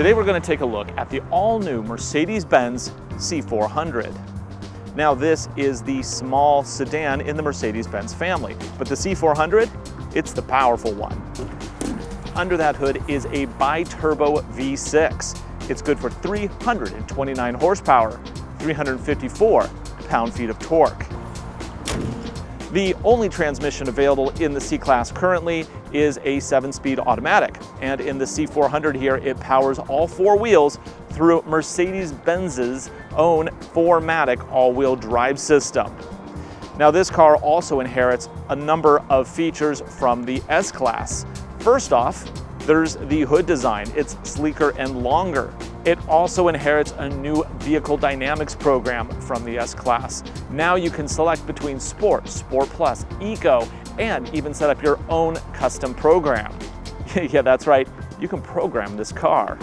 Today we're going to take a look at the all-new Mercedes-Benz C400. Now this is the small sedan in the Mercedes-Benz family, but the C400, it's the powerful one. Under that hood is a Biturbo V6. It's good for 329 horsepower, 354 pound-feet of torque. The only transmission available in the C-Class currently is a 7-speed automatic, and in the C400 here, it powers all 4 wheels through Mercedes-Benz's own 4MATIC all-wheel drive system. Now this car also inherits a number of features from the S-Class. First off, there's the hood design. It's sleeker and longer. It also inherits a new vehicle dynamics program from the S-Class. Now you can select between Sport, Sport Plus, Eco, and even set up your own custom program. Yeah, that's right, you can program this car.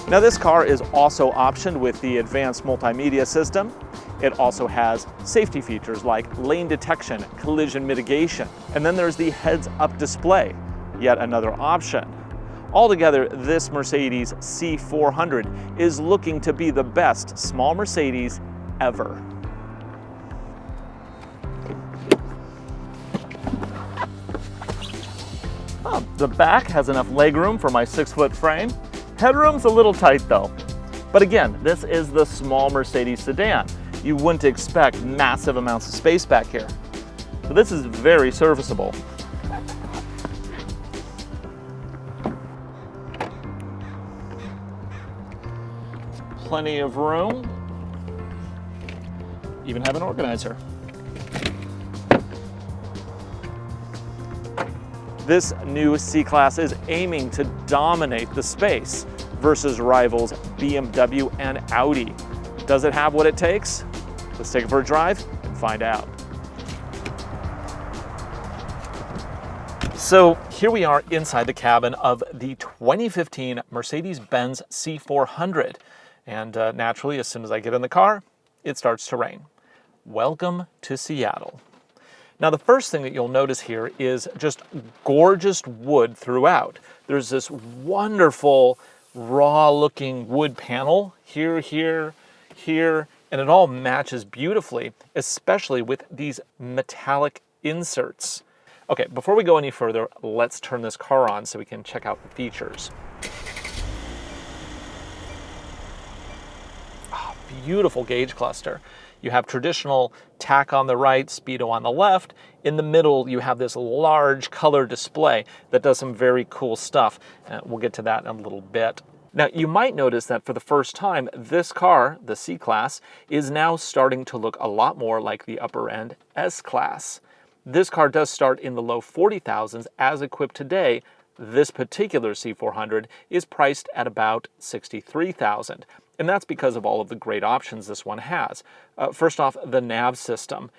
Now this car is also optioned with the advanced multimedia system. It also has safety features like lane detection, collision mitigation, and then there's the heads-up display, yet another option. Altogether, this Mercedes C400 is looking to be the best small Mercedes ever. Oh, the back has enough legroom for my 6-foot frame. Headroom's a little tight though. But again, this is the small Mercedes sedan. You wouldn't expect massive amounts of space back here. So this is very serviceable. Plenty of room. Even have an organizer. This new C-Class is aiming to dominate the space versus rivals BMW and Audi. Does it have what it takes? Let's take it for a drive and find out. So here we are inside the cabin of the 2015 Mercedes-Benz C400. And naturally, as soon as I get in the car, it starts to rain. Welcome to Seattle. Now the first thing that you'll notice here is just gorgeous wood throughout. There's this wonderful raw looking wood panel here, here, here, and it all matches beautifully, especially with these metallic inserts. Okay, before we go any further, let's turn this car on so we can check out the features. Oh, beautiful gauge cluster. You have traditional tach on the right, speedo on the left. In the middle, you have this large color display that does some very cool stuff. We'll get to that in a little bit. Now, you might notice that for the first time, this car, the C-Class, is now starting to look a lot more like the upper-end S-Class. This car does start in the low 40,000s as equipped today. This particular C400 is priced at about 63,000. And that's because of all of the great options this one has. First off, the nav system.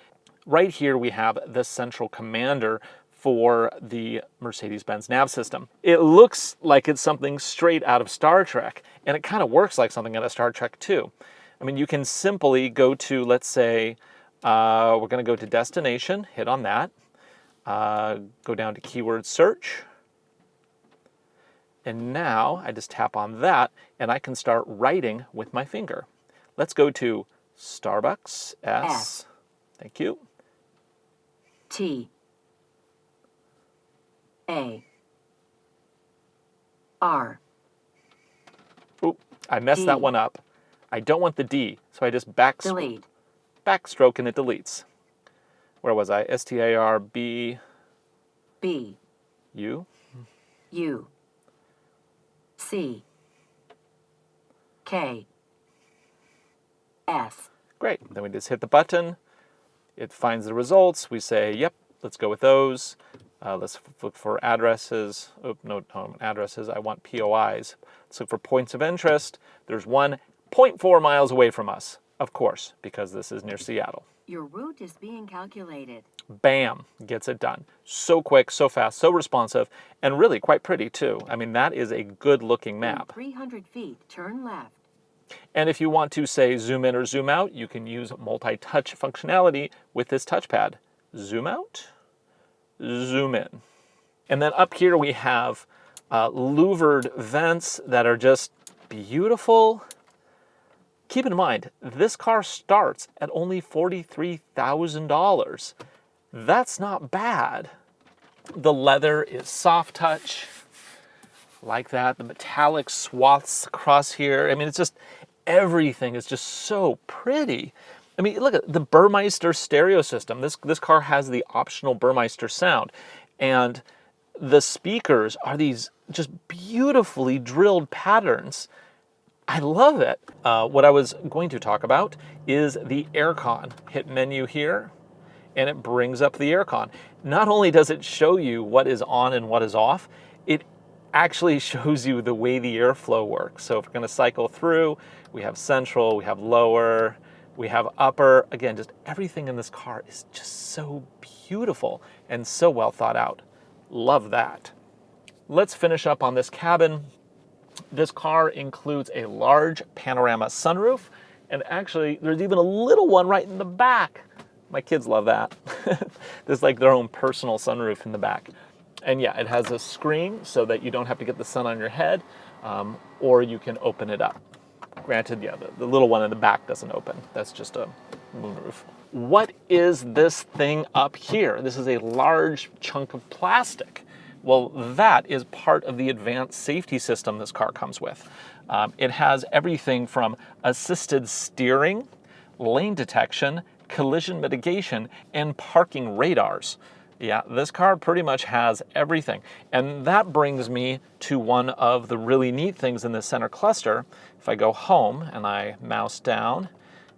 Right here we have the central commander for the Mercedes-Benz nav system. It looks like it's something straight out of Star Trek, and it kind of works like something out of Star Trek too. I mean, you can simply go to, let's say, we're going to go to destination, hit on that, go down to keyword search, and now I just tap on that and I can start writing with my finger. Let's go to Starbucks, S. Thank you. T. A. R. Oop, I messed D. that one up. I don't want the D, so I just Delete. backstroke and it deletes. Where was I? S-T-A-R-B. B. U. U. C. K. S. Great. Then we just hit the button. It finds the results. We say, yep, let's go with those. Let's look for addresses. Oh, no, addresses. I want POIs. Let's look for points of interest. There's one 0.4 miles away from us, of course, because this is near Seattle. Your route is being calculated. Bam, gets it done. So quick, so fast, so responsive, and really quite pretty too. I mean, that is a good looking map. In 300 feet, turn left. And if you want to say zoom in or zoom out, you can use multi-touch functionality with this touchpad. Zoom out, zoom in. And then up here we have louvered vents that are just beautiful. Keep in mind, this car starts at only $43,000. That's not bad. The leather is soft touch, like that. The metallic swaths across here. I mean, it's just, everything is just so pretty. I mean, look at the Burmeister stereo system. This car has the optional Burmeister sound. And the speakers are these just beautifully drilled patterns. I love it. What I was going to talk about is the aircon. Hit menu here, and it brings up the aircon. Not only does it show you what is on and what is off, it actually shows you the way the airflow works. So if we're going to cycle through, we have central, we have lower, we have upper. Again, just everything in this car is just so beautiful and so well thought out. Love that. Let's finish up on this cabin. This car includes a large panorama sunroof, and actually there's even a little one right in the back. My kids love that. There's like their own personal sunroof in the back. And yeah, it has a screen so that you don't have to get the sun on your head, or you can open it up. Granted, yeah, the little one in the back doesn't open. That's just a moonroof. What is this thing up here? This is a large chunk of plastic. Well, that is part of the advanced safety system this car comes with. It has everything from assisted steering, lane detection, collision mitigation, and parking radars. Yeah, this car pretty much has everything. And that brings me to one of the really neat things in the center cluster. If I go home and I mouse down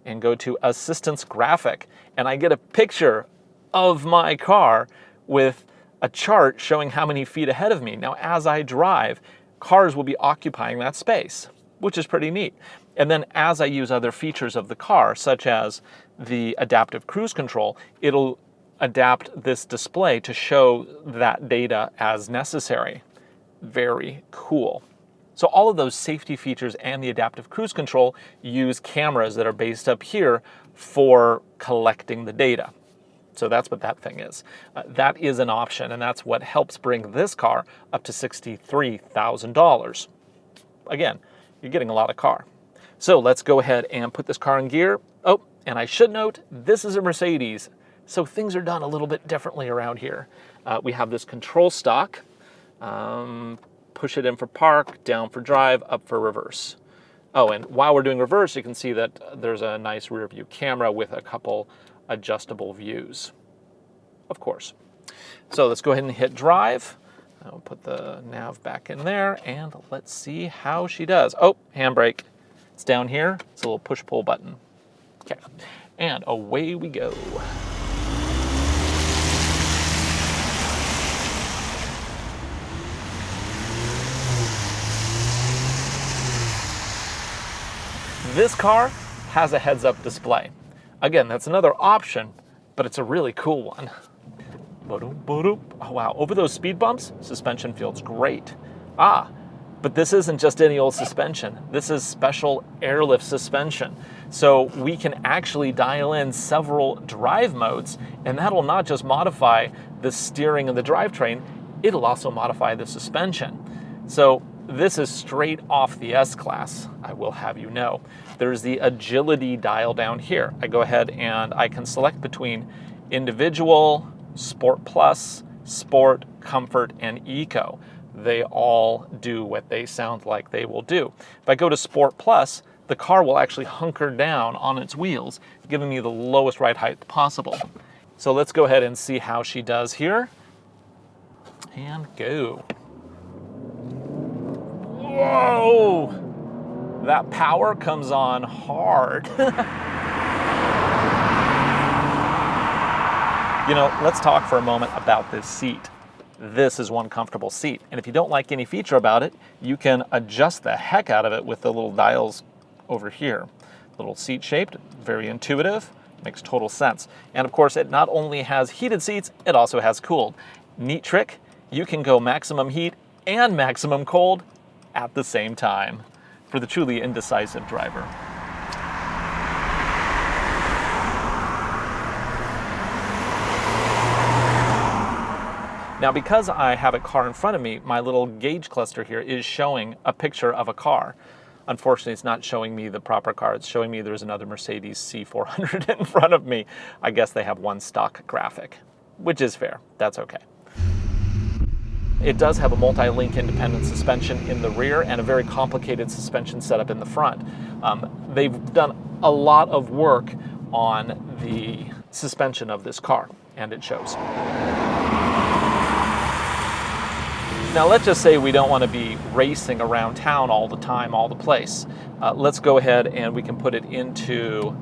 and go to assistance graphic, and I get a picture of my car with a chart showing how many feet ahead of me. Now, as I drive, cars will be occupying that space, which is pretty neat. And then as I use other features of the car, such as the adaptive cruise control, it'll adapt this display to show that data as necessary. Very cool. So all of those safety features and the adaptive cruise control use cameras that are based up here for collecting the data. So that's what that thing is. That is an option, and that's what helps bring this car up to $63,000. Again, you're getting a lot of car. So let's go ahead and put this car in gear. Oh, and I should note, this is a Mercedes, so things are done a little bit differently around here. We have this control stalk. Push it in for park, down for drive, up for reverse. Oh, and while we're doing reverse, you can see that there's a nice rear view camera with a couple adjustable views, of course. So let's go ahead and hit drive. I'll put the nav back in there, and let's see how she does. Oh, handbrake. It's down here. It's a little push-pull button. Okay, and away we go. This car has a heads-up display. Again, that's another option, but it's a really cool one. Oh wow, over those speed bumps, suspension feels great. But this isn't just any old suspension. This is special airlift suspension. So we can actually dial in several drive modes, and that'll not just modify the steering of the drivetrain, it'll also modify the suspension. So this is straight off the S-Class, I will have you know. There's the agility dial down here. I go ahead and I can select between individual, Sport Plus, Sport, Comfort, and Eco. They all do what they sound like they will do. If I go to Sport Plus, the car will actually hunker down on its wheels, giving me the lowest ride height possible. So let's go ahead and see how she does here. And go. Whoa! That power comes on hard. You know, let's talk for a moment about this seat. This is one comfortable seat. And if you don't like any feature about it, you can adjust the heck out of it with the little dials over here. Little seat shaped, very intuitive, makes total sense. And of course, it not only has heated seats, it also has cooled. Neat trick, you can go maximum heat and maximum cold at the same time for the truly indecisive driver. Now, because I have a car in front of me, my little gauge cluster here is showing a picture of a car. Unfortunately, it's not showing me the proper car. It's showing me there's another Mercedes C400 in front of me. I guess they have one stock graphic, which is fair. That's okay. It does have a multi-link independent suspension in the rear and a very complicated suspension setup in the front. They've done a lot of work on the suspension of this car, and it shows. Now let's just say we don't want to be racing around town all the time, all the place. Let's go ahead and we can put it into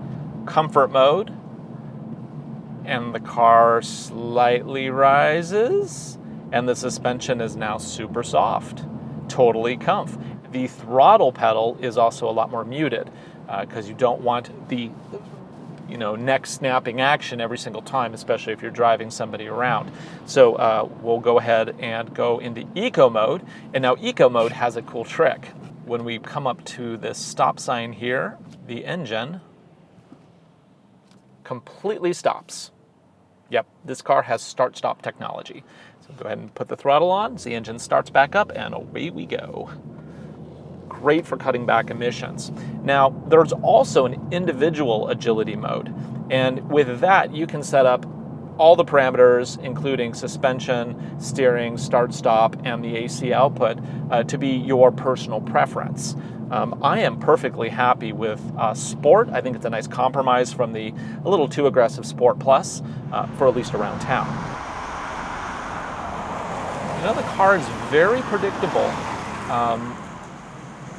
comfort mode, and the car slightly rises, and the suspension is now super soft, totally comf. The throttle pedal is also a lot more muted because you don't want the neck snapping action every single time, especially if you're driving somebody around. So we'll go ahead and go into eco mode. And now eco mode has a cool trick. When we come up to this stop sign here, the engine completely stops. Yep, this car has start-stop technology. So go ahead and put the throttle on, so the engine starts back up, and away we go. Great for cutting back emissions. Now, there's also an individual agility mode, and with that, you can set up all the parameters, including suspension, steering, start-stop, and the AC output to be your personal preference. I am perfectly happy with Sport. I think it's a nice compromise from the a little too aggressive Sport Plus for at least around town. The car is very predictable.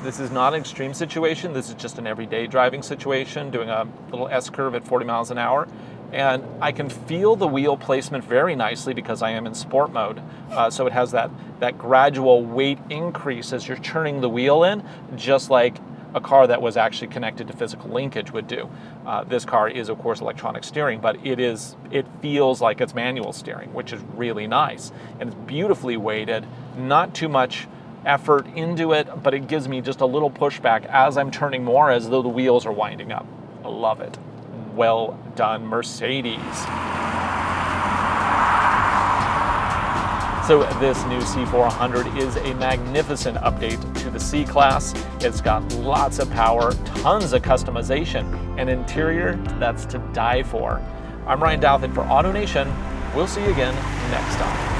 This is not an extreme situation. This is just an everyday driving situation, doing a little S-curve at 40 miles an hour. And I can feel the wheel placement very nicely because I am in sport mode. So it has that gradual weight increase as you're turning the wheel in, just like a car that was actually connected to physical linkage would do. This car is, of course, electronic steering, but it feels like it's manual steering, which is really nice. And it's beautifully weighted, not too much effort into it, but it gives me just a little pushback as I'm turning more, as though the wheels are winding up. I love it. Well done, Mercedes. So this new C400 is a magnificent update to the C-Class. It's got lots of power, tons of customization, and interior that's to die for. I'm Ryan Douthit for AutoNation. We'll see you again next time.